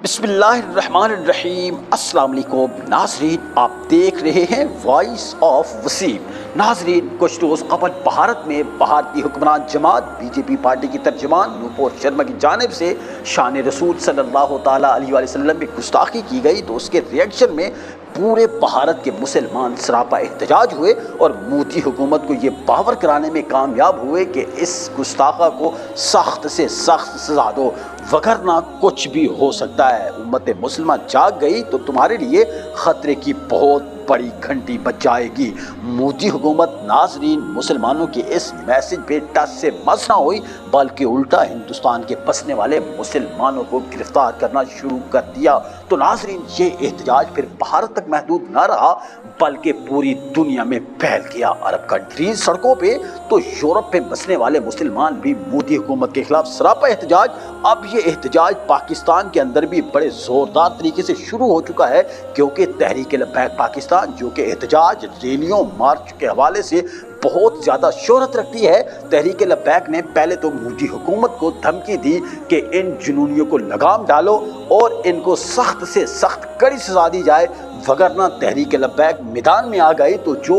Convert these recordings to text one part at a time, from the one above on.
بسم اللہ الرحمن الرحیم۔ السلام علیکم ناظرین، آپ دیکھ رہے ہیں وائس آف وسیم۔ ناظرین، کچھ روز قبل بھارت میں بھارتی حکمران جماعت بی جے پی پارٹی کی ترجمان نوپور شرما کی جانب سے شان رسول صلی اللہ تعالیٰ علیہ وآلہ وسلم میں گستاخی کی گئی، تو اس کے ریئیکشن میں پورے بھارت کے مسلمان سراپا احتجاج ہوئے اور مودی حکومت کو یہ باور کرانے میں کامیاب ہوئے کہ اس گستاخہ کو سخت سے سخت سزا دو، وگرنہ کچھ بھی ہو سکتا ہے۔ امت مسلمہ جاگ گئی تو تمہارے لیے خطرے کی بہت بڑی گھنٹی بج جائے گی۔ مودی حکومت ناظرین مسلمانوں کے اس میسج پہ ٹس سے مس نہ ہوئی، بلکہ الٹا ہندوستان کے بسنے والے مسلمانوں کو گرفتار کرنا شروع کر دیا۔ تو ناظرین، یہ احتجاج پھر بھارت تک محدود نہ رہا بلکہ پوری دنیا میں پھیل گیا۔ عرب کنٹریز سڑکوں پہ تو یورپ میں بسنے والے مسلمان بھی مودی حکومت کے خلاف سراپا احتجاج۔ اب یہ احتجاج پاکستان کے اندر بھی بڑے زوردار طریقے سے شروع ہو چکا ہے، کیونکہ تحریک لبیک پاکستان جو کہ احتجاج ریلیوں مارچ کے حوالے سے بہت زیادہ شہرت رکھتی ہے، تحریک لبیک نے پہلے تو مودی حکومت کو دھمکی دی کہ ان جنونیوں کو لگام ڈالو اور ان کو سخت سے سخت کڑی سزا دی جائے، وگرنہ تحریک لبیک میدان میں آ گئی تو جو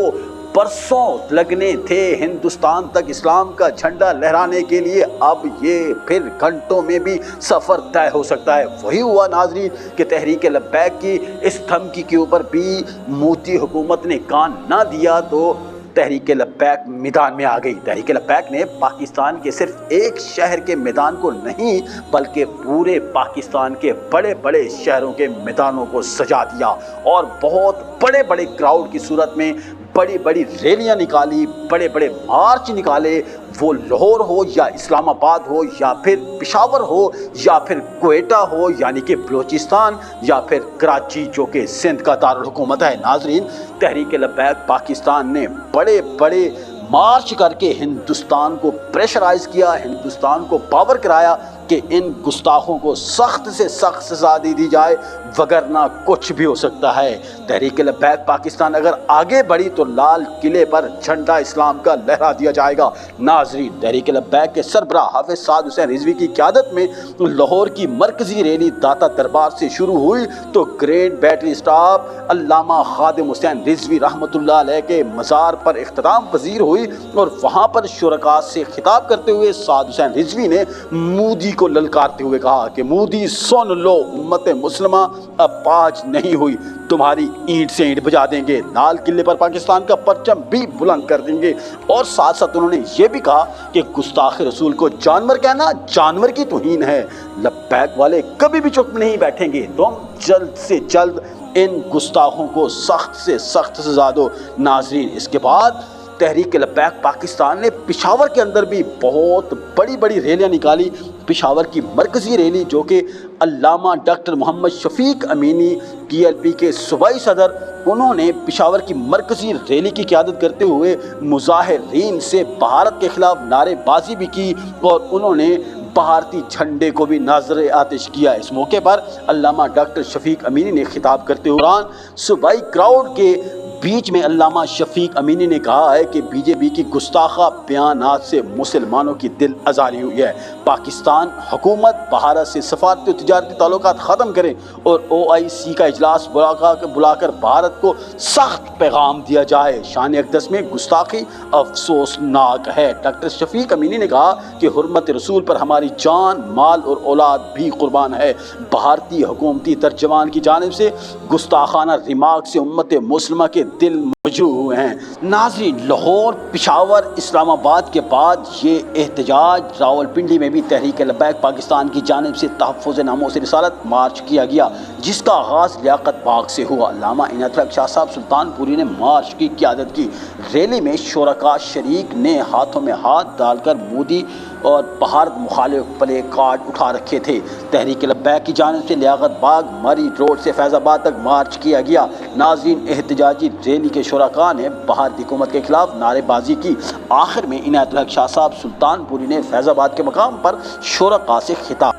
برسوں لگنے تھے ہندوستان تک اسلام کا جھنڈا لہرانے کے لیے، اب یہ پھر گھنٹوں میں بھی سفر طے ہو سکتا ہے۔ وہی ہوا ناظرین کہ تحریک لبیک کی اس دھمکی کے اوپر بھی مودی حکومت نے کان نہ دیا تو تحریک لبیک میدان میں آ گئی۔ تحریک لبیک نے پاکستان کے صرف ایک شہر کے میدان کو نہیں بلکہ پورے پاکستان کے بڑے بڑے شہروں کے میدانوں کو سجا دیا اور بہت بڑے بڑے کراؤڈ کی صورت میں بڑی بڑی ریلیاں نکالی، بڑے بڑے مارچ نکالے، وہ لاہور ہو یا اسلام آباد ہو یا پھر پشاور ہو یا پھر کوئٹہ ہو یعنی کہ بلوچستان یا پھر کراچی جو کہ سندھ کا دارالحکومت ہے۔ ناظرین، تحریک لبیک پاکستان نے بڑے بڑے مارچ کر کے ہندوستان کو پریشرائز کیا، ہندوستان کو باور کرایا کہ ان گستاخوں کو سخت سے سخت سزا دی جائے، وگرنہ کچھ بھی ہو سکتا ہے۔ تحریک لبیک پاکستان اگر آگے بڑھی تو لال قلعے پر جھنڈا اسلام کا لہرا دیا جائے گا۔ ناظرین، تحریک لبیک کے سربراہ حافظ سعد حسین رضوی کی قیادت میں لاہور کی مرکزی ریلی داتا دربار سے شروع ہوئی تو گرینڈ بیٹری اسٹاپ علامہ خادم حسین رضوی رحمۃ اللہ علیہ کے مزار پر اختتام پذیر ہوئی اور وہاں پر شرکاء سے خطاب کرتے ہوئے سعد حسین رضوی نے مودی کو للکارتے ہوئے کہا کہ مودی سن لو، امت مسلمہ اب باج نہیں ہوئی، تمہاری اینٹ سے اینٹ بجا دیں گے، لال قلعے پر پاکستان کا پرچم بھی بلند کر دیں گے۔ اور ساتھ ساتھ انہوں نے یہ بھی کہا کہ گستاخ رسول کو جانور کہنا جانور کی توہین ہے۔ لبیک والے کبھی بھی چپ نہیں بیٹھیں گے، تم جلد سے جلد ان گستاخوں کو سخت سے سخت سزا دو۔ ناظرین، اس کے بعد تحریک لبیک پاکستان نے پشاور کے اندر بھی بہت بڑی بڑی ریلیاں نکالی۔ پشاور کی مرکزی ریلی جو کہ علامہ ڈاکٹر محمد شفیق امینی پی ایل پی کے صوبائی صدر، انہوں نے پشاور کی مرکزی ریلی کی قیادت کرتے ہوئے مظاہرین سے بھارت کے خلاف نعرے بازی بھی کی اور انہوں نے بھارتی جھنڈے کو بھی نظر آتش کیا۔ اس موقع پر علامہ ڈاکٹر شفیق امینی نے خطاب کرتے ہوئے صوبائی کراؤڈ کے بیچ میں علامہ شفیق امینی نے کہا ہے کہ بی جے پی کی گستاخہ بیانات سے مسلمانوں کی دل آزاری ہوئی ہے۔ پاکستان حکومت بھارت سے سفارتی و تجارتی تعلقات ختم کرے اور OIC کا اجلاس بلا کر بھارت کو سخت پیغام دیا جائے۔ شان اقدس میں گستاخی افسوسناک ہے۔ ڈاکٹر شفیق امینی نے کہا کہ حرمت رسول پر ہماری جان، مال اور اولاد بھی قربان ہے۔ بھارتی حکومتی ترجمان کی جانب سے گستاخانہ ریمارک سے امت مسلمہ کے دل مجروح ہوئے ہیں۔ ناظرین، لاہور، پشاور، اسلام آباد کے بعد یہ احتجاج راولپنڈی میں بھی تحریک لبیک پاکستان کی جانب سے تحفظ ناموس رسالت مارچ کیا گیا، جس کا آغاز لیاقت باغ سے ہوا۔ علامہ عنایت اللہ شاہ صاحب سلطان پوری نے مارچ کی قیادت کی۔ ریلی میں شرکاء شریک نے ہاتھوں میں ہاتھ ڈال کر مودی اور بھارت مخالف پلے کارڈ اٹھا رکھے تھے۔ تحریک لبیک کی جانب سے لیاقت باغ مری روڈ سے فیض آباد تک مارچ کیا گیا۔ ناظرین، احتجاجی ریلی کے شرکاء نے بھارتی حکومت کے خلاف نعرے بازی کی۔ آخر میں عنایت اللہ شاہ صاحب سلطان پوری نے فیض آباد کے مقام پر شرکاء سے خطاب۔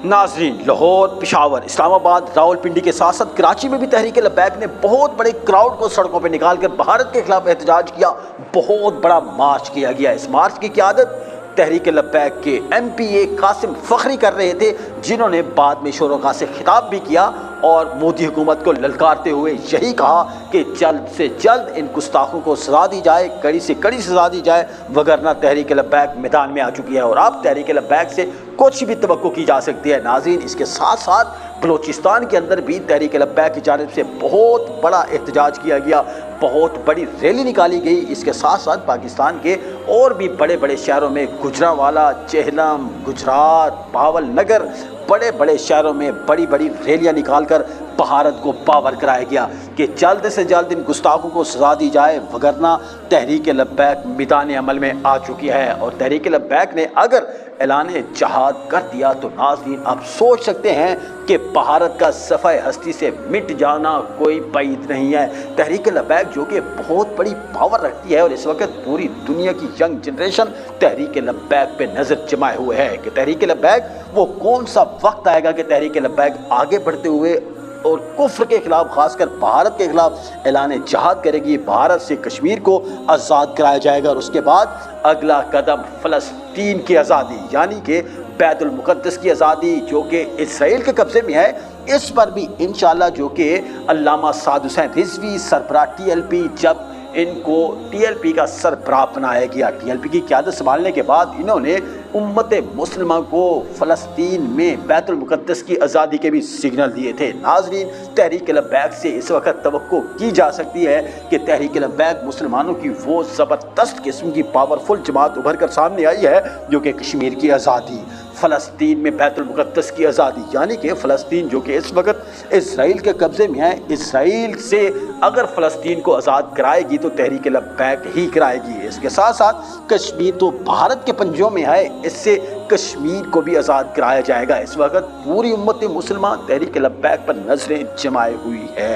ناظرین، لاہور، پشاور، اسلام آباد، راولپنڈی کے ساتھ ساتھ کراچی میں بھی تحریک لبیک نے بہت بڑے کراؤڈ کو سڑکوں پہ نکال کر بھارت کے خلاف احتجاج کیا، بہت بڑا مارچ کیا گیا۔ اس مارچ کی قیادت تحریک لبیک کے ایم پی اے قاسم فخری کر رہے تھے، جنہوں نے بعد میں شوروخواه سے خطاب بھی کیا اور مودی حکومت کو للکارتے ہوئے یہی کہا کہ جلد سے جلد ان گستاخوں کو سزا دی جائے، کڑی سے کڑی سزا دی جائے، وگرنہ تحریک لبیک میدان میں آ چکی ہے اور اب تحریک لبیک سے کچھ بھی توقع کی جا سکتی ہے۔ ناظرین، اس کے ساتھ ساتھ بلوچستان کے اندر بھی تحریک لبیک کی جانب سے بہت بڑا احتجاج کیا گیا، بہت بڑی ریلی نکالی گئی۔ اس کے ساتھ ساتھ پاکستان کے اور بھی بڑے بڑے شہروں میں گوجرانوالا، چہلم، گجرات، بھاول نگر، بڑے بڑے شہروں میں بڑی بڑی ریلیاں نکال کر بھارت کو باور کرایا گیا کہ جلد سے جلد ان گستاخوں کو سزا دی جائے، وگرنہ تحریک لبیک میدان عمل میں آ چکی ہے۔ اور تحریک لبیک نے اگر اعلان جہاد کر دیا تو ناظرین آپ سوچ سکتے ہیں کہ بھارت کا صفحہ ہستی سے مٹ جانا کوئی بعید نہیں ہے۔ تحریک لبیک جو کہ بہت بڑی پاور رکھتی ہے اور اس وقت پوری دنیا کی ینگ جنریشن تحریک لبیک پہ نظر جمائے ہوئے ہے کہ تحریک لبیک وہ کون سا وقت آئے گا کہ تحریک لبیک آگے بڑھتے ہوئے اور کفر کے خلاف، خاص کر بھارت کے خلاف اعلان جہاد کرے گی، بھارت سے کشمیر کو آزاد کرایا جائے گا اور اس کے بعد اگلا قدم فلسطین کی آزادی یعنی کہ بیت المقدس کی آزادی جو کہ اسرائیل کے قبضے میں ہے، اس پر بھی انشاءاللہ جو کہ علامہ سعد حسین رضوی سربراہ ٹی ایل پی، جب ان کو ٹی ایل پی کا سربراہ بنایا گیا، ٹی ایل پی کی قیادت سنبھالنے کے بعد انہوں نے امت مسلمہ کو فلسطین میں بیت المقدس کی آزادی کے بھی سگنل دیے تھے۔ ناظرین، تحریک لبیک سے اس وقت توقع کی جا سکتی ہے کہ تحریک لبیک مسلمانوں کی وہ زبردست قسم کی پاورفل جماعت ابھر کر سامنے آئی ہے جو کہ کشمیر کی آزادی، فلسطین میں بیت المقدس کی آزادی یعنی کہ فلسطین جو کہ اس وقت اسرائیل کے قبضے میں ہے، اسرائیل سے اگر فلسطین کو آزاد کرائے گی تو تحریک لبیک ہی کرائے گی۔ اس کے ساتھ ساتھ کشمیر تو بھارت کے پنجوں میں ہے، اس سے کشمیر کو بھی آزاد کرایا جائے گا۔ اس وقت پوری امت مسلمہ تحریک لبیک پر نظریں جمائے ہوئی ہے۔